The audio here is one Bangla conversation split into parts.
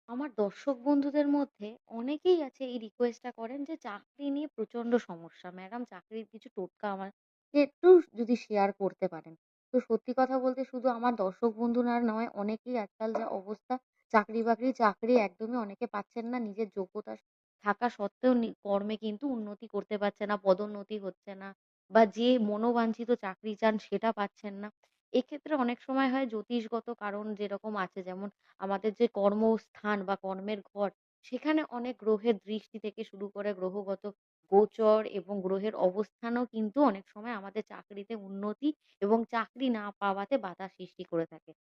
আমার দর্শক বন্ধুদের মধ্যে অনেকেই আছে এই রিকোয়েস্টটা করেন যে চাকরি নিয়ে প্রচন্ড সমস্যা। ম্যাডাম চাকরির কিছু টোটকা আমাকে একটু যদি শেয়ার করতে পারেন। তো সত্যি কথা বলতে শুধু আমার দর্শক বন্ধু না নয় অনেকেই আজকাল যা অবস্থা চাকরি একদমই অনেকে পাচ্ছেন না। নিজের যোগ্যতা থাকা সত্ত্বেও কর্মে কিন্তু উন্নতি করতে পারছে না, পদোন্নতি হচ্ছে না বা যে মনোবাঞ্ছিত চাকরি চান সেটা পাচ্ছেন না। এক্ষেত্রে অনেক সময় হয় জ্যোতিষগত কারণ যেরকম আছে যেমন আমাদের যে কর্মস্থান বা কর্মের ঘর, সেখানে অনেক গ্রহের দৃষ্টি থেকে শুরু করে গ্রহগত গোচর এবং গ্রহের অবস্থানও কিন্তু অনেক সময় আমাদের চাকরিতে উন্নতি এবং চাকরি না পাওয়াতে বাধা সৃষ্টি করে থাকে।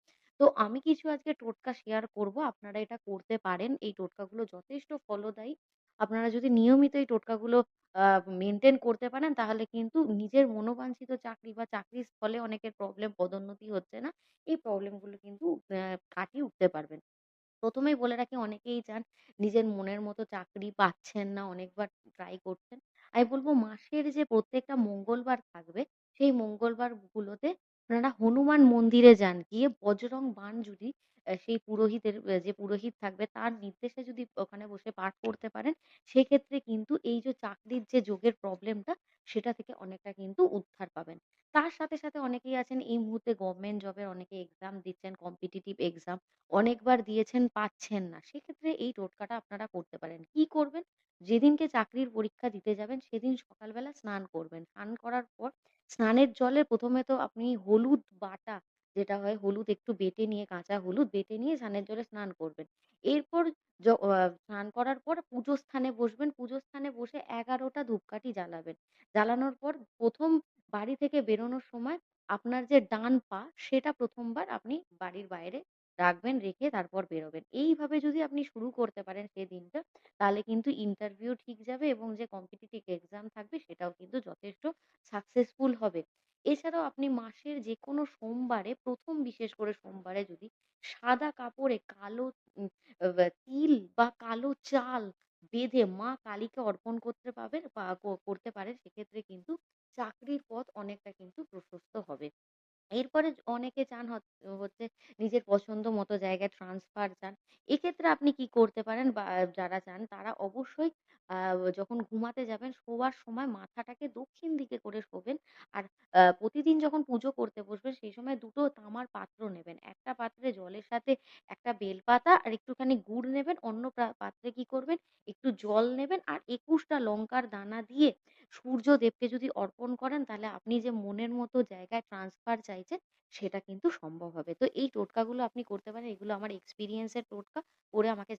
তো আমি কিছু আজকে টোটকা শেয়ার করব। আপনারা এটা করতে পারেন। এই টোটকাগুলো যথেষ্ট ফলদায়ী। আপনারা যদি নিয়মিত এই টোটকাগুলো আ মেইনটেইন করতে পারেন তাহলে কিন্তু নিজের মনোবাঞ্ছিত চাকরি বা চাকরির স্থলে অনেকের প্রবলেম পদোন্নতি হচ্ছে না। এই প্রবলেম গুলো কিন্তু কাটিয়ে উঠতে পারবেন। ১ম এই বলে রাখি অনেকেই চান নিজের মনের মতো চাকরি পাচ্ছেন না, অনেকবার ট্রাই করছেন। আমি বলব মাসের যে প্রত্যেকটা মঙ্গলবার থাকবে, সেই মঙ্গলবার গুলোতে আপনারা হনুমান মন্দিরে যান। গিয়ে বজরং বাণ যদি সেই পুরোহিতের যে পুরোহিত থাকবে তার নির্দেশে যদি ওখানে বসে পাঠ করতে পারেন, সেক্ষেত্রে কিন্তু এই যে চাকরির যে যোগের প্রবলেমটা, সেটা থেকে অনেকটা কিন্তু উদ্ধার পাবেন। তার সাথে অনেকেই আছেন এই মুহূর্তে গভর্নমেন্ট জবের অনেকে এক্সাম দিচ্ছেন, কম্পিটিটিভ এক্সাম। অনেকবার দিয়েছেন, পাচ্ছেন না। সেক্ষেত্রে এই টোটকাটা আপনারা করতে পারেন। কি করবেন? যেদিনকে চাকরির পরীক্ষা দিতে যাবেন সেদিন সকালবেলা স্নান করবেন। স্নান করার পর স্নানের জলে ১ম এ তো আপনি হলুদ বাটা যেটা হয় হলুদ একটু বেটে নিয়ে কাঁচা হলুদ বেটে নিয়ে স্নানের জলে স্নান করবেন। এরপর স্নান করার পর পুজো স্থানে বসবেন। পুজো স্থানে বসে ১১ টা ধূপকাঠি জ্বালাবেন। জ্বালানোর পর ১ম বাড়ি থেকে বেরোনোর সময় আপনার যে ডান পা সেটা ১ম বার আপনি বাড়ির বাইরে রাখবেন, রেখে তারপর বেরোবেন। এইভাবে যদি আপনি শুরু করতে পারেন সেদিনটা, তাহলে কিন্তু ইন্টারভিউ ঠিক যাবে এবং যে কম্পিটিটিভ এক্সাম থাকবে সেটাও কিন্তু যথেষ্ট সাকসেসফুল হবে। এছাড়াও আপনি মাসের যেকোনো সোমবারে ১ম বিশেষ করে সোমবারে যদি সাদা কাপড়ে কালো তিল বা কালো চাল বেঁধে মা কালীকে অর্পণ করতে পাবেন বা করতে পারেন সেক্ষেত্রে কিন্তু চাকরির পথ অনেকটা কিন্তু প্রশস্ত হবে। এরপরে অনেকে চান হচ্ছে নিজের পছন্দ মতো জায়গায় ট্রান্সফার চান। এক্ষেত্রে আপনি কি করতে পারেন বা যারা চান তারা অবশ্যই আ যখন ঘুমাতে যাবেন শোয়ার সময় মাথাটাকে দক্ষিণ দিকে করে শোবেন। আর প্রতিদিন যখন পুজো করতে বসবেন সেই সময় ২ টো তামার পাত্র নেবেন। একটা পাত্রে জলের সাথে একটা বেলপাতা আর একটুখানি গুড় নেবেন। অন্য পাত্রে কি করবেন একটু জল নেবেন আর ২১ টা লঙ্কার দানা দিয়ে সূর্যদেবকে যদি অর্পণ করেন তাহলে আপনি যে মনের মতো জায়গায় ট্রান্সফার চাইছেন সেটা কিন্তু সম্ভব হবে। তো এই টোটকাগুলো আপনি করতে পারেন। এগুলো আমার এক্সপেরিয়েন্স এর টোটকা। করে আমাকে